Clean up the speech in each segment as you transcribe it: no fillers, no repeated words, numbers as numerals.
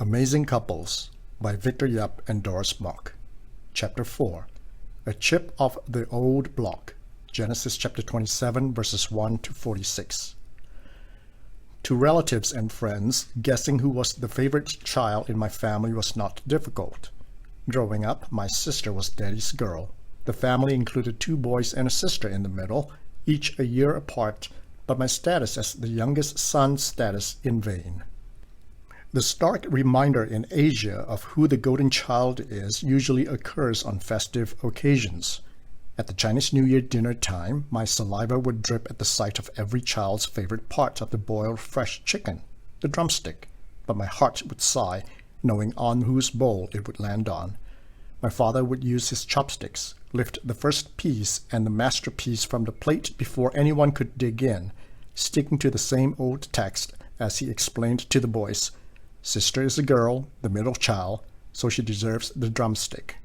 Amazing Couples by Victor Yap and Doris Mock. Chapter 4. A Chip of the Old Block. Genesis chapter 27 verses 1 to 46. To relatives and friends, guessing who was the favorite child in my family was not difficult. Growing up, my sister was Daddy's girl. The family included 2 boys and a sister in the middle, each a year apart, but my status as the youngest son status in vain. The stark reminder in Asia of who the golden child is usually occurs on festive occasions. At the Chinese New Year dinner time, my saliva would drip at the sight of every child's favorite part of the boiled fresh chicken, the drumstick, but my heart would sigh, knowing on whose bowl it would land on. My father would use his chopsticks, lift the first piece and the masterpiece from the plate before anyone could dig in, sticking to the same old text as he explained to the boys. Sister is a girl, the middle child, so she deserves the drumstick.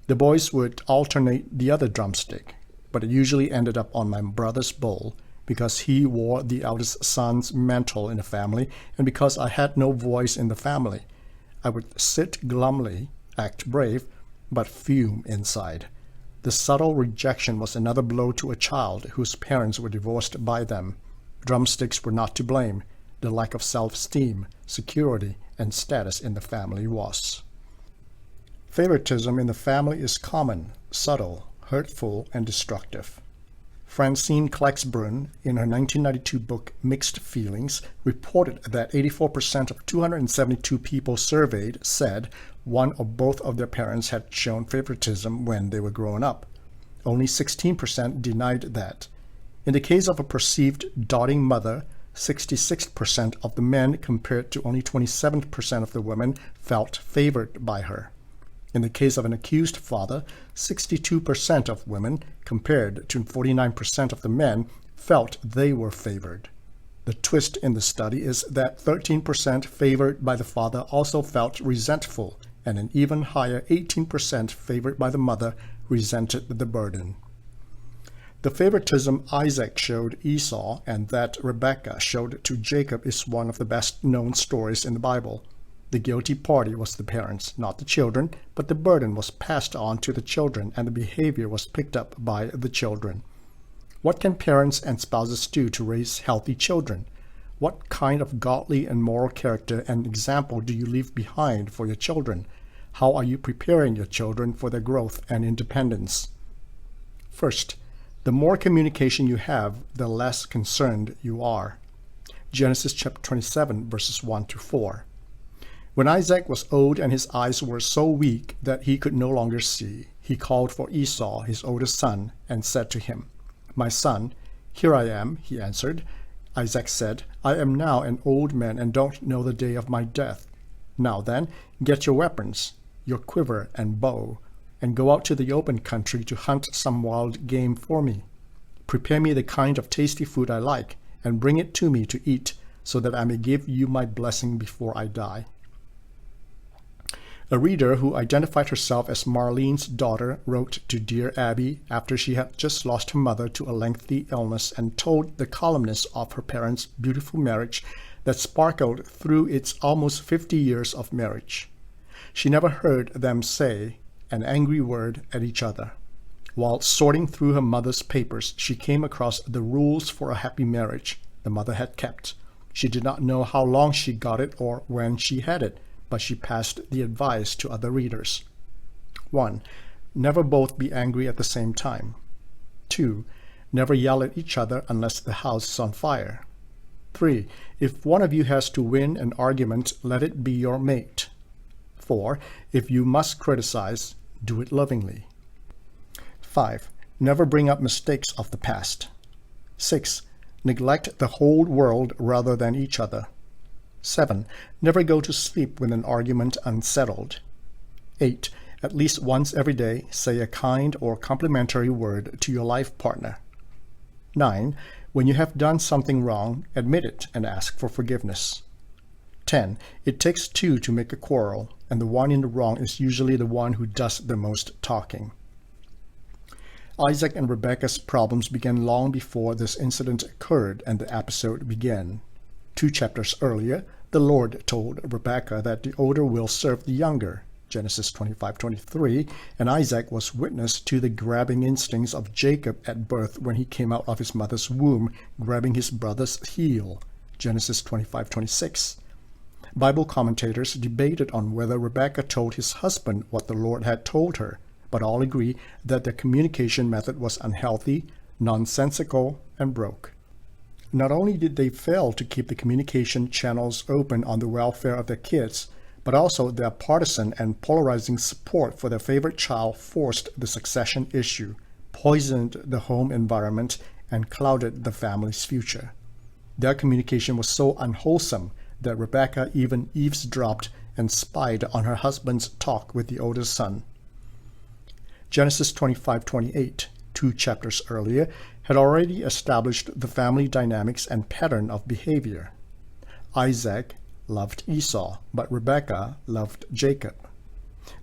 The boys would alternate the other drumstick, but it usually ended up on my brother's bowl because he wore the eldest son's mantle in the family and because I had no voice in the family. I would sit glumly, act brave, but fume inside. The subtle rejection was another blow to a child whose parents were divorced by them. Drumsticks were not to blame. The lack of self-esteem, security, and status in the family was. Favoritism in the family is common, subtle, hurtful, and destructive. Francine Klexbrun, in her 1992 book Mixed Feelings, reported that 84% of 272 people surveyed said one or both of their parents had shown favoritism when they were growing up. Only 16% denied that. In the case of a perceived doting mother, 66% of the men compared to only 27% of the women felt favored by her. In the case of an accused father, 62% of women compared to 49% of the men felt they were favored. The twist in the study is that 13% favored by the father also felt resentful, and an even higher 18% favored by the mother resented the burden. The favoritism Isaac showed Esau and that Rebekah showed to Jacob is one of the best-known stories in the Bible. The guilty party was the parents, not the children, but the burden was passed on to the children and the behavior was picked up by the children. What can parents and spouses do to raise healthy children? What kind of godly and moral character and example do you leave behind for your children? How are you preparing your children for their growth and independence? First, the more communication you have, the less concerned you are. Genesis chapter 27, verses 1 to 4. When Isaac was old and his eyes were so weak that he could no longer see, he called for Esau, his oldest son, and said to him, "My son, here I am," he answered. Isaac said, "I am now an old man and don't know the day of my death. Now then, get your weapons, your quiver and bow, and go out to the open country to hunt some wild game for me. Prepare me the kind of tasty food I like, and bring it to me to eat, so that I may give you my blessing before I die." A reader who identified herself as Marlene's daughter wrote to Dear Abby after she had just lost her mother to a lengthy illness and told the columnist of her parents' beautiful marriage that sparkled through its almost 50 years of marriage. She never heard them say an angry word at each other. While sorting through her mother's papers, she came across the rules for a happy marriage the mother had kept. She did not know how long she got it or when she had it, but she passed the advice to other readers. 1. Never both be angry at the same time. 2. Never yell at each other unless the house is on fire. 3. If one of you has to win an argument, let it be your mate. 4. If you must criticize, do it lovingly. 5. Never bring up mistakes of the past. 6. Neglect the whole world rather than each other. 7. Never go to sleep with an argument unsettled. 8. At least once every day, say a kind or complimentary word to your life partner. 9. When you have done something wrong, admit it and ask for forgiveness. 10. It takes 2 to make a quarrel, and the one in the wrong is usually the one who does the most talking. Isaac and Rebekah's problems began long before this incident occurred and the episode began. 2 chapters earlier, The Lord told Rebekah that the older will serve the younger, Genesis 25:23, and Isaac was witness to the grabbing instincts of Jacob at birth when he came out of his mother's womb, grabbing his brother's heel, Genesis 25:26. Bible commentators debated on whether Rebekah told his husband what the Lord had told her, but all agree that the communication method was unhealthy, nonsensical, and broke. Not only did they fail to keep the communication channels open on the welfare of their kids, but also their partisan and polarizing support for their favorite child forced the succession issue, poisoned the home environment, and clouded the family's future. Their communication was so unwholesome that Rebekah even eavesdropped and spied on her husband's talk with the older son. Genesis 25:28, 2 chapters earlier, had already established the family dynamics and pattern of behavior. Isaac loved Esau, but Rebekah loved Jacob.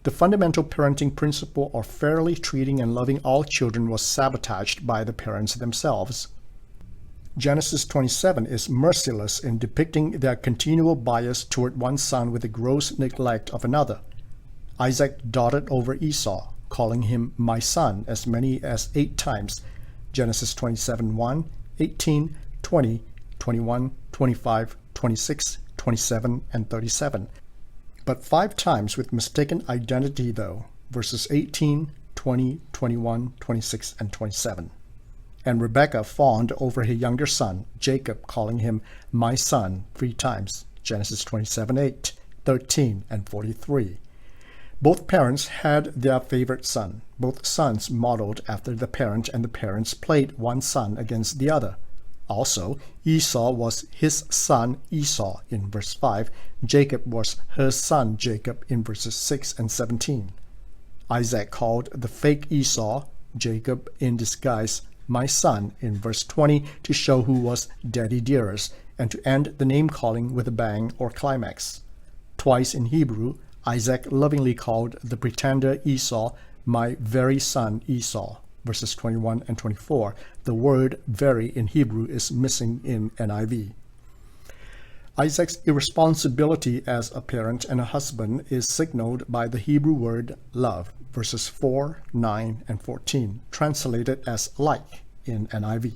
The fundamental parenting principle of fairly treating and loving all children was sabotaged by the parents themselves. Genesis 27 is merciless in depicting their continual bias toward one son with the gross neglect of another. Isaac doted over Esau, calling him my son as many as 8 times, Genesis 27:1, 18, 20, 21, 25, 26, 27, and 37. But 5 times with mistaken identity though, verses 18, 20, 21, 26, and 27. And Rebekah fawned over her younger son, Jacob, calling him my son 3 times, Genesis 27:8, 13, and 43. Both parents had their favorite son. Both sons modeled after the parent, and the parents played one son against the other. Also, Esau was his son Esau in verse 5. Jacob was her son Jacob in verses 6 and 17. Isaac called the fake Esau, Jacob in disguise, my son in verse 20 to show who was daddy dearest and to end the name-calling with a bang or climax. Twice in Hebrew, Isaac lovingly called the pretender Esau my very son Esau, verses 21 and 24. The word very in Hebrew is missing in NIV. Isaac's irresponsibility as a parent and a husband is signaled by the Hebrew word love, verses 4, 9, and 14, translated as like in NIV.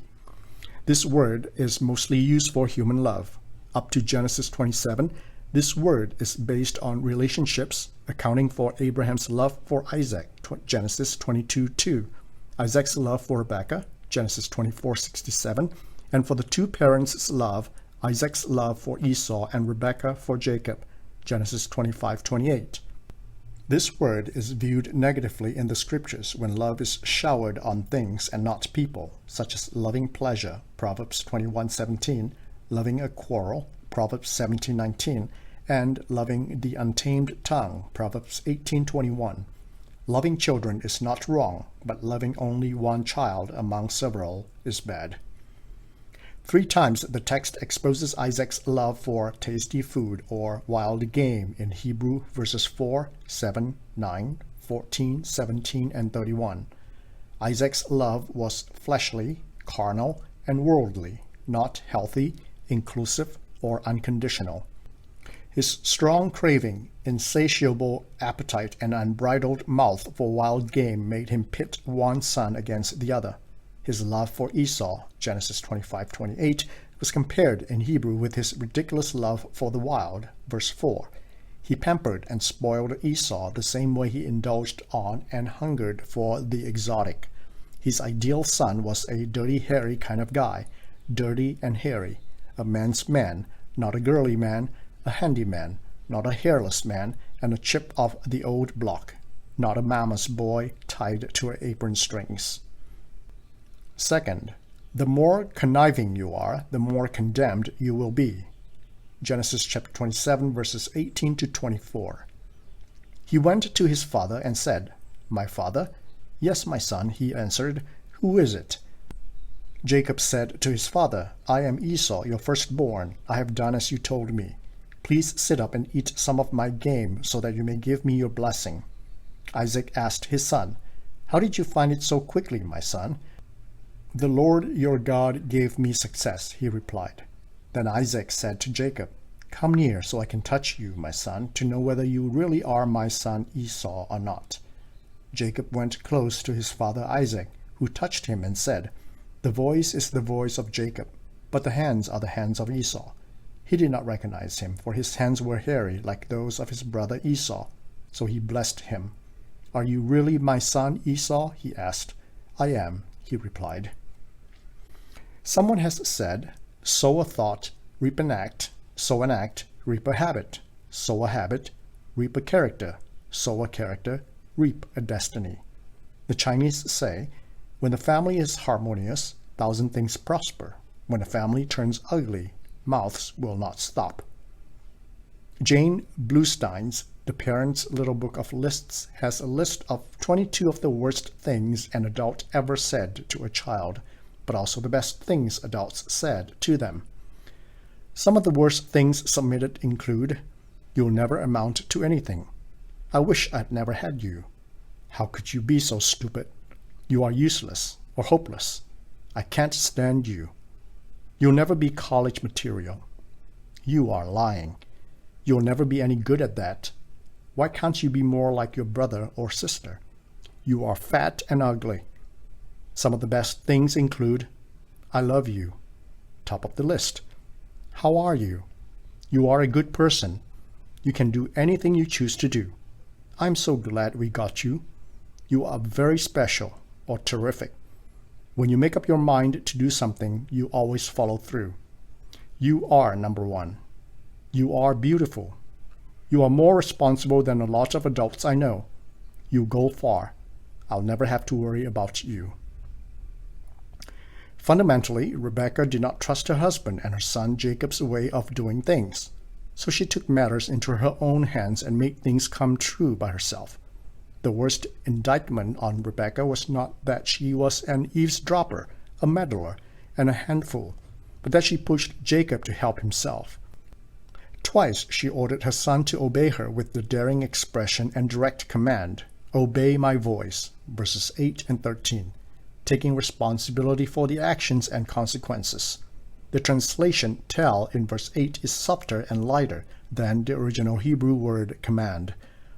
This word is mostly used for human love. Up to Genesis 27, this word is based on relationships, accounting for Abraham's love for Isaac, Genesis 22:2, Isaac's love for Rebekah, Genesis 24:67, and for the two parents' love, Isaac's love for Esau and Rebekah for Jacob, Genesis 25:28. This word is viewed negatively in the scriptures when love is showered on things and not people, such as loving pleasure, Proverbs 21:17, loving a quarrel, Proverbs 17:19, and loving the untamed tongue, Proverbs 18:21. Loving children is not wrong, but loving only one child among several is bad. 3 times the text exposes Isaac's love for tasty food or wild game in Hebrew, verses 4, 7, 9, 14, 17, and 31. Isaac's love was fleshly, carnal, and worldly, not healthy, inclusive, or unconditional. His strong craving, insatiable appetite, and unbridled mouth for wild game made him pit one son against the other. His love for Esau, Genesis 25:28, was compared in Hebrew with his ridiculous love for the wild, verse 4. He pampered and spoiled Esau the same way he indulged on and hungered for the exotic. His ideal son was a dirty, hairy kind of guy, dirty and hairy, a man's man, not a girly man, a handyman, not a hairless man, and a chip of the old block, not a mama's boy tied to her apron strings. Second, the more conniving you are, the more condemned you will be. Genesis chapter 27, verses 18 to 24. He went to his father and said, "My father?" "Yes, my son," he answered. "Who is it?" Jacob said to his father, "I am Esau, your firstborn. I have done as you told me. Please sit up and eat some of my game so that you may give me your blessing." Isaac asked his son, "How did you find it so quickly, my son?" "The Lord your God gave me success," he replied. Then Isaac said to Jacob, Come near so I can touch you, my son, to know whether you really are my son Esau or not. Jacob went close to his father Isaac, who touched him and said, The voice is the voice of Jacob, but the hands are the hands of Esau. He did not recognize him, for his hands were hairy like those of his brother Esau. So he blessed him. Are you really my son Esau? He asked. I am, he replied. Someone has said, sow a thought, reap an act, sow an act, reap a habit, sow a habit, reap a character, sow a character, reap a destiny. The Chinese say, when the family is harmonious, 1,000 things prosper. When the family turns ugly, mouths will not stop. Jane Bluestein's The Parent's Little Book of Lists has a list of 22 of the worst things an adult ever said to a child, but also the best things adults said to them. Some of the worst things submitted include, You'll never amount to anything. I wish I'd never had you. How could you be so stupid? You are useless or hopeless. I can't stand you. You'll never be college material. You are lying. You'll never be any good at that. Why can't you be more like your brother or sister? You are fat and ugly. Some of the best things include, I love you. Top of the list. How are you? You are a good person. You can do anything you choose to do. I'm so glad we got you. You are very special or terrific. When you make up your mind to do something, you always follow through. You are number one. You are beautiful. You are more responsible than a lot of adults I know. You go far. I'll never have to worry about you. Fundamentally, Rebekah did not trust her husband and her son Jacob's way of doing things, so she took matters into her own hands and made things come true by herself. The worst indictment on Rebekah was not that she was an eavesdropper, a meddler, and a handful, but that she pushed Jacob to help himself. Twice she ordered her son to obey her with the daring expression and direct command, Obey my voice, verses 8 and 13, taking responsibility for the actions and consequences. The translation tell in verse 8 is softer and lighter than the original Hebrew word command.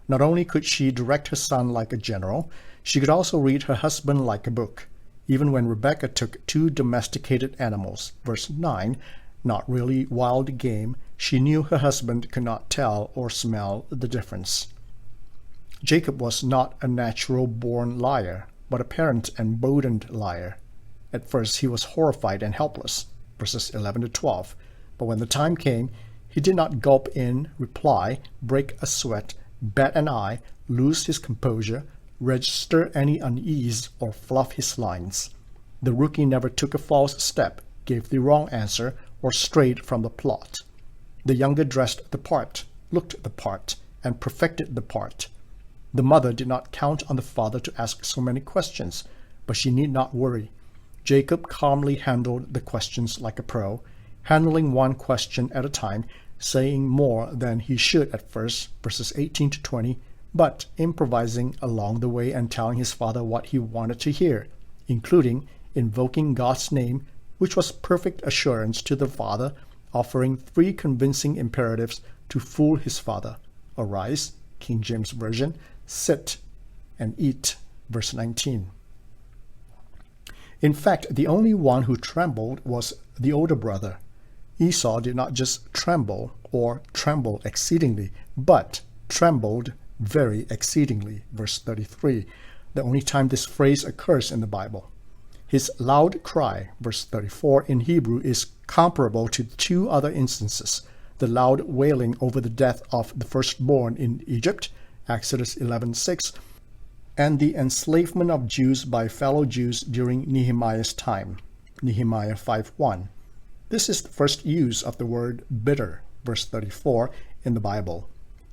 Not only could she direct her son like a general, she could also read her husband like a book. Even when Rebekah took 2 domesticated animals, verse 9, not really wild game, she knew her husband could not tell or smell the difference. Jacob was not a natural-born liar, but a parent emboldened liar. At first he was horrified and helpless, verses 11 to 12, but when the time came, he did not gulp in, reply, break a sweat, bat an eye, lose his composure, register any unease, or fluff his lines. The rookie never took a false step, gave the wrong answer, or strayed from the plot. The younger dressed the part, looked the part, and perfected the part. The mother did not count on the father to ask so many questions, but she need not worry. Jacob calmly handled the questions like a pro, handling one question at a time, saying more than he should at first, verses 18 to 20, but improvising along the way and telling his father what he wanted to hear, including invoking God's name, which was perfect assurance to the father, offering 3 convincing imperatives to fool his father. Arise, King James Version, sit, and eat, verse 19. In fact, the only one who trembled was the older brother. Esau did not just tremble or tremble exceedingly, but trembled very exceedingly, verse 33, the only time this phrase occurs in the Bible. His loud cry, verse 34, in Hebrew is comparable to 2 other instances, the loud wailing over the death of the firstborn in Egypt, Exodus 11:6, and the enslavement of Jews by fellow Jews during Nehemiah's time, Nehemiah 5:1. This is the first use of the word bitter, verse 34, in the Bible.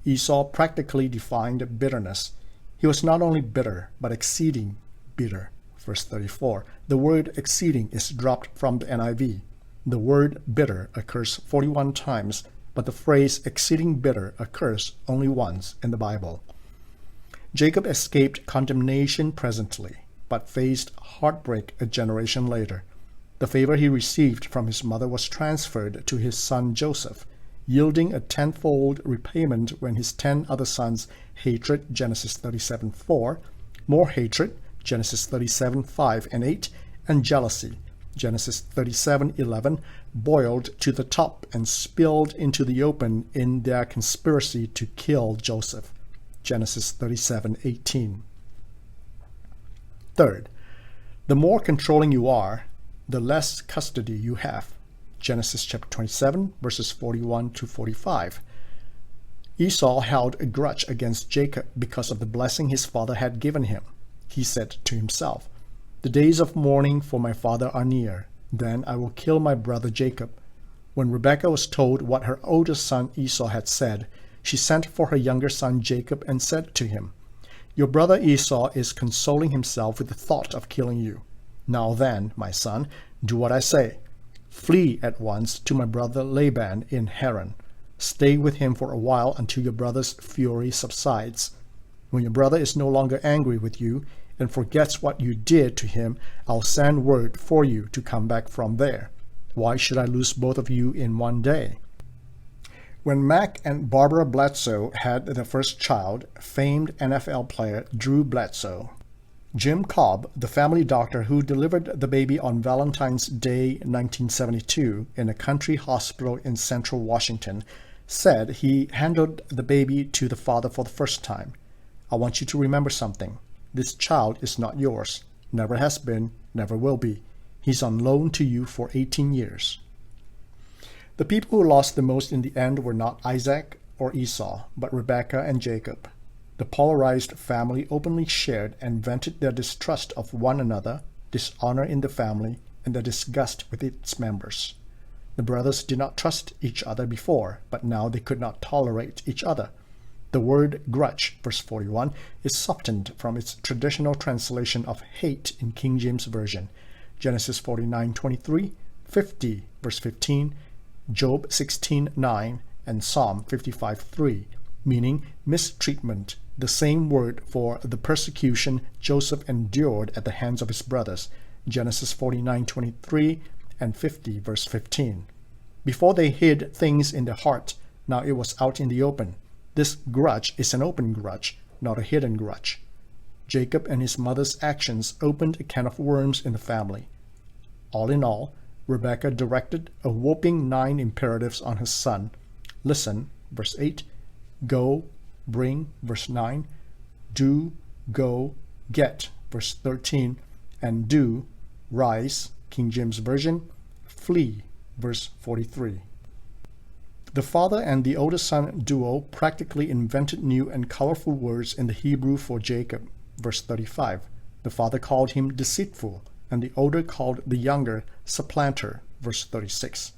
Esau practically defined bitterness. He was not only bitter, but exceeding bitter, verse 34. The word exceeding is dropped from the NIV. The word bitter occurs 41 times, but the phrase exceeding bitter occurs only once in the Bible. Jacob escaped condemnation presently, but faced heartbreak a generation later. The favor he received from his mother was transferred to his son Joseph. yielding a tenfold repayment when his 10 other sons' hatred, Genesis 37:4, more hatred, Genesis 37:5 and 8, and jealousy, Genesis 37:11, boiled to the top and spilled into the open in their conspiracy to kill Joseph, Genesis 37:18. Third, the more controlling you are, the less custody you have, Genesis chapter 27, verses 41 to 45. Esau held a grudge against Jacob because of the blessing his father had given him. He said to himself, "The days of mourning for my father are near. Then I will kill my brother Jacob." When Rebekah was told what her oldest son Esau had said, she sent for her younger son Jacob and said to him, "Your brother Esau is consoling himself with the thought of killing you. Now then, my son, do what I say. Flee at once to my brother Laban in Haran. Stay with him for a while until your brother's fury subsides. When your brother is no longer angry with you and forgets what you did to him, I'll send word for you to come back from there. Why should I lose both of you in one day?" When Mac and Barbara Bledsoe had their first child, famed NFL player Drew Bledsoe, Jim Cobb, the family doctor who delivered the baby on Valentine's Day 1972 in a country hospital in central Washington, said he handed the baby to the father for the first time. "I want you to remember something. This child is not yours, never has been, never will be. He's on loan to you for 18 years. The people who lost the most in the end were not Isaac or Esau, but Rebekah and Jacob. The polarized family openly shared and vented their distrust of one another, dishonor in the family, and their disgust with its members. The brothers did not trust each other before, but now they could not tolerate each other. The word grudge, verse 41, is softened from its traditional translation of hate in King James Version, Genesis 49:23, 50, verse 15, Job 16:9, and Psalm 55:3, meaning mistreatment, the same word for the persecution Joseph endured at the hands of his brothers, Genesis 49:23 and 50, verse 15. Before they hid things in their heart, now it was out in the open. This grudge is an open grudge, not a hidden grudge. Jacob and his mother's actions opened a can of worms in the family. All in all, Rebekah directed a whopping 9 imperatives on her son. Listen, verse 8, go, bring, verse 9, do, go, get, verse 13, and do, rise, King James Version, flee, verse 43. The father and the older son duo practically invented new and colorful words in the Hebrew for Jacob, verse 35. The father called him deceitful, and the older called the younger supplanter, verse 36.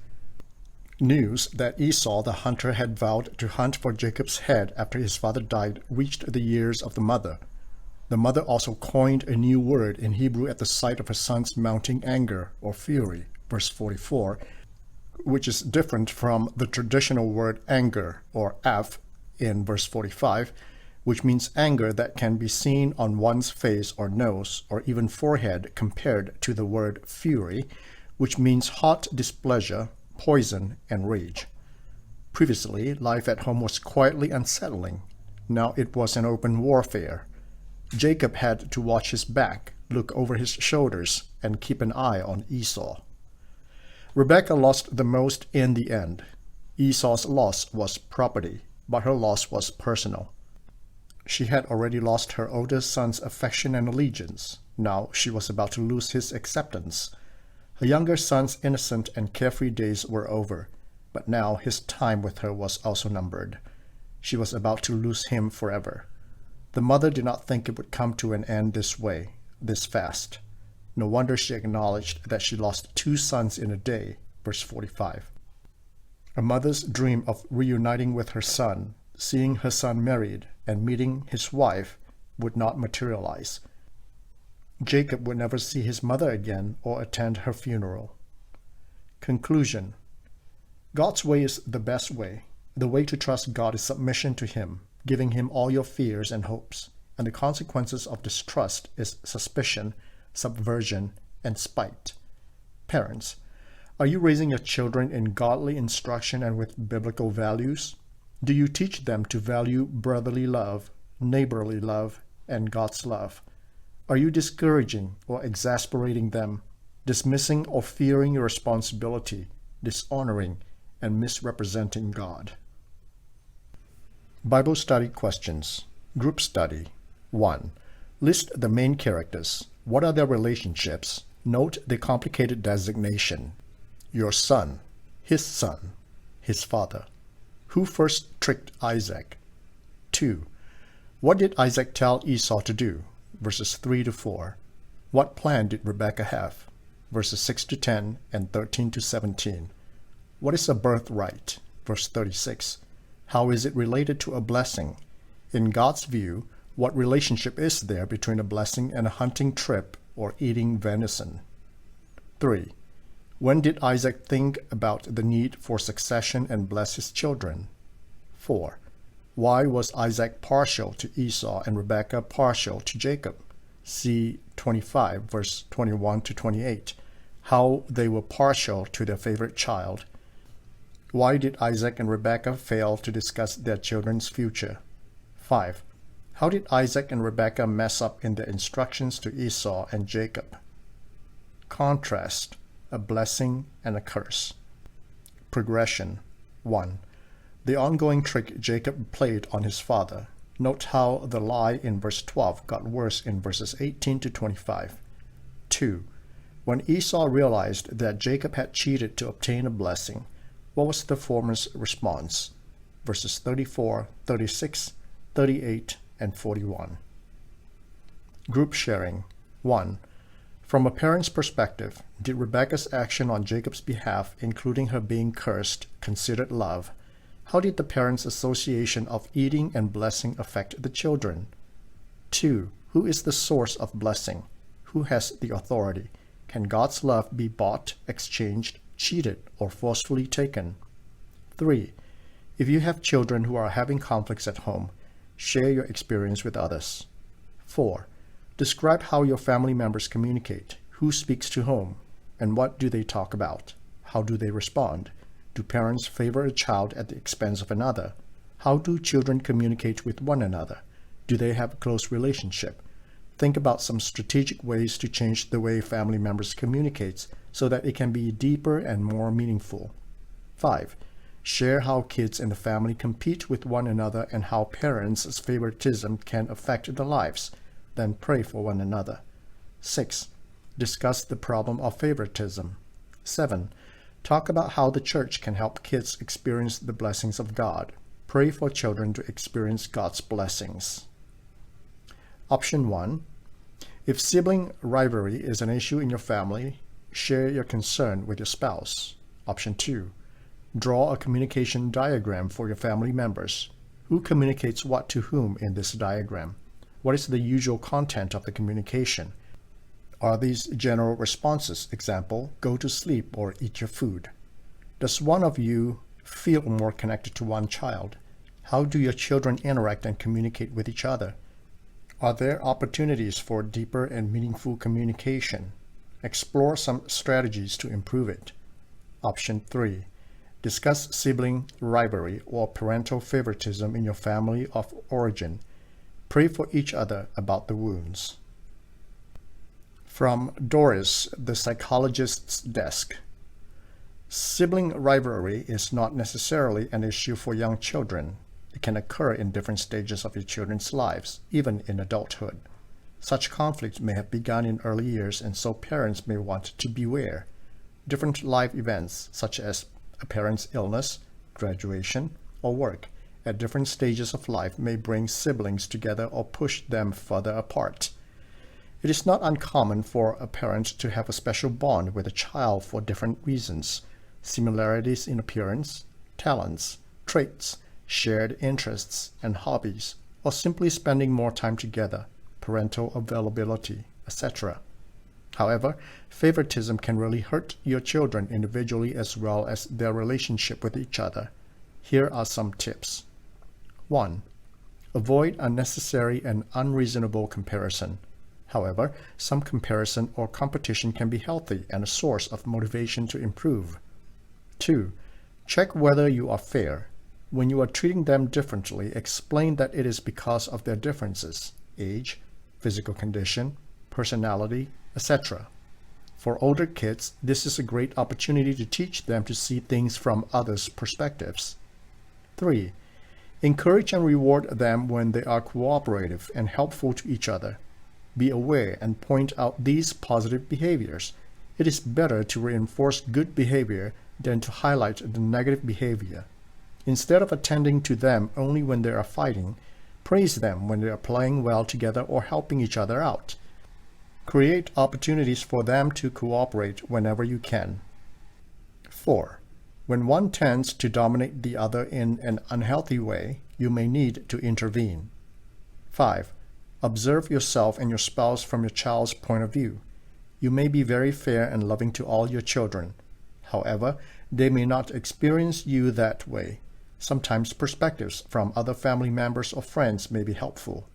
News that Esau the hunter had vowed to hunt for Jacob's head after his father died reached the ears of the mother. The mother also coined a new word in Hebrew at the sight of her son's mounting anger or fury, verse 44, which is different from the traditional word anger or af in verse 45, which means anger that can be seen on one's face or nose or even forehead, compared to the word fury, which means hot displeasure, poison, and rage. Previously, life at home was quietly unsettling. Now it was an open warfare. Jacob had to watch his back, look over his shoulders, and keep an eye on Esau. Rebekah lost the most in the end. Esau's loss was property, but her loss was personal. She had already lost her oldest son's affection and allegiance. Now she was about to lose his acceptance. Her younger son's innocent and carefree days were over, but now his time with her was also numbered. She was about to lose him forever. The mother did not think it would come to an end this way, this fast. No wonder she acknowledged that she lost 2 sons in a day, verse 45. A mother's dream of reuniting with her son, seeing her son married, and meeting his wife would not materialize. Jacob would never see his mother again or attend her funeral. Conclusion. God's way is the best way. The way to trust God is submission to Him, giving Him all your fears and hopes, and the consequences of distrust is suspicion, subversion, and spite. Parents, Are you raising your children in godly instruction and with biblical values? Do you teach them to value brotherly love, neighborly love, and God's love? Are you discouraging or exasperating them, dismissing or fearing your responsibility, dishonoring and misrepresenting God? Bible study questions. Group study. 1. List the main characters. What are their relationships? Note the complicated designation. Your son, his father. Who first tricked Isaac? 2. What did Isaac tell Esau to do? Verses 3 to 4. What plan did Rebekah have? Verses 6 to 10 and 13 to 17. What is a birthright? Verse 36. How is it related to a blessing? In God's view, what relationship is there between a blessing and a hunting trip or eating venison? 3. When did Isaac think about the need for succession and bless his children? 4. Why was Isaac partial to Esau and Rebekah partial to Jacob? See 25, verse 21 to 28. How they were partial to their favorite child. Why did Isaac and Rebekah fail to discuss their children's future? 5. How did Isaac and Rebekah mess up in their instructions to Esau and Jacob? Contrast. A blessing and a curse. Progression. 1. The ongoing trick Jacob played on his father. Note how the lie in verse 12 got worse in verses 18 to 25. 2. When Esau realized that Jacob had cheated to obtain a blessing, what was the former's response? Verses 34, 36, 38, and 41. Group sharing. 1. From a parent's perspective, did Rebekah's action on Jacob's behalf, including her being cursed, considered love? How did the parents' association of eating and blessing affect the children? 2. Who is the source of blessing? Who has the authority? Can God's love be bought, exchanged, cheated, or forcefully taken? 3. If you have children who are having conflicts at home, share your experience with others. 4. Describe how your family members communicate. Who speaks to whom? And what do they talk about? How do they respond? Do parents favor a child at the expense of another? How do children communicate with one another? Do they have a close relationship? Think about some strategic ways to change the way family members communicate so that it can be deeper and more meaningful. 5. Share how kids in the family compete with one another and how parents' favoritism can affect their lives. Then pray for one another. 6. Discuss the problem of favoritism. 7. Talk about how the church can help kids experience the blessings of God. Pray for children to experience God's blessings. Option 1. If sibling rivalry is an issue in your family, share your concern with your spouse. Option 2. Draw a communication diagram for your family members. Who communicates what to whom in this diagram? What is the usual content of the communication? Are these general responses, example, go to sleep or eat your food? Does one of you feel more connected to one child? How do your children interact and communicate with each other? Are there opportunities for deeper and meaningful communication? Explore some strategies to improve it. Option 3. Discuss sibling rivalry or parental favoritism in your family of origin. Pray for each other about the wounds. From Doris, the psychologist's desk. Sibling rivalry is not necessarily an issue for young children. It can occur in different stages of your children's lives, even in adulthood. Such conflict may have begun in early years, and so parents may want to beware. Different life events, such as a parent's illness, graduation, or work, at different stages of life may bring siblings together or push them further apart. It is not uncommon for a parent to have a special bond with a child for different reasons: similarities in appearance, talents, traits, shared interests and hobbies, or simply spending more time together, parental availability, etc. However, favoritism can really hurt your children individually as well as their relationship with each other. Here are some tips. 1. Avoid unnecessary and unreasonable comparison. However, some comparison or competition can be healthy and a source of motivation to improve. 2. Check whether you are fair. When you are treating them differently, explain that it is because of their differences, age, physical condition, personality, etc. For older kids, this is a great opportunity to teach them to see things from others' perspectives. 3. Encourage and reward them when they are cooperative and helpful to each other. Be aware and point out these positive behaviors. It is better to reinforce good behavior than to highlight the negative behavior. Instead of attending to them only when they are fighting, praise them when they are playing well together or helping each other out. Create opportunities for them to cooperate whenever you can. 4. When one tends to dominate the other in an unhealthy way, you may need to intervene. 5. Observe yourself and your spouse from your child's point of view. You may be very fair and loving to all your children. However, they may not experience you that way. Sometimes perspectives from other family members or friends may be helpful.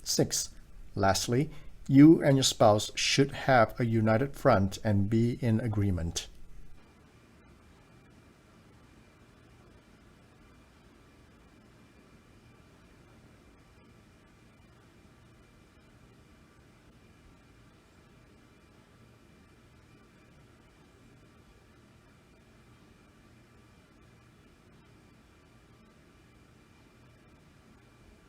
6. Lastly, you and your spouse should have a united front and be in agreement.